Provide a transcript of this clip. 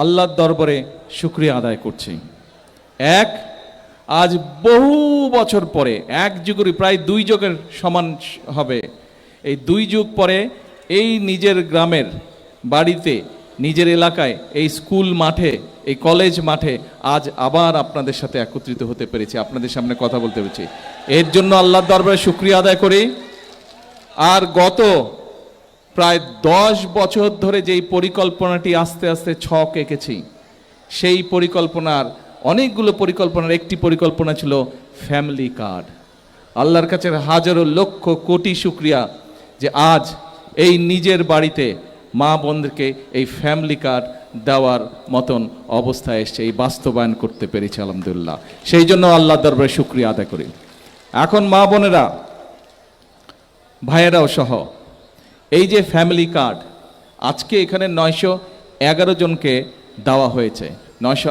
আল্লাহর দরবারে শুকরিয়া আদায় করছি। এক, আজ বহু বছর পরে, এক যুগের প্রায় 2 যুগের সমান হবে, এই 2 যুগ পরে এই নিজের গ্রামের বাড়িতে, নিজের এলাকায়, এই স্কুল মাঠে, এই কলেজ মাঠে আজ আবার আপনাদের সাথে একত্রিত হতে পেরেছি, আপনাদের সামনে কথা বলতে পেরেছি। এর জন্য আল্লাহর দরবারে শুকরিয়া আদায় করি। আর গত প্রায় 10 বছর ধরে যেই পরিকল্পনাটি আস্তে আস্তে ছক এঁকেছি, সেই পরিকল্পনার অনেকগুলো পরিকল্পনার একটি পরিকল্পনা ছিল ফ্যামিলি কার্ড। আল্লাহর কাছে হাজারো লক্ষ কোটি শুকরিয়া যে আজ এই নিজের বাড়িতে মা বোনদেরকে এই ফ্যামিলি কার্ড দেওয়ার মতন অবস্থায় এসছে, এই বাস্তবায়ন করতে পেরেছি আলহামদুলিল্লাহ। সেই জন্য আল্লাহর দরবারে শুকরিয়া আদায় করি। এখন মা বোনেরা, ভাইয়েরাও সহ এই যে ফ্যামিলি কার্ড আজকে এখানে 911 জনকে দেওয়া হয়েছে। 900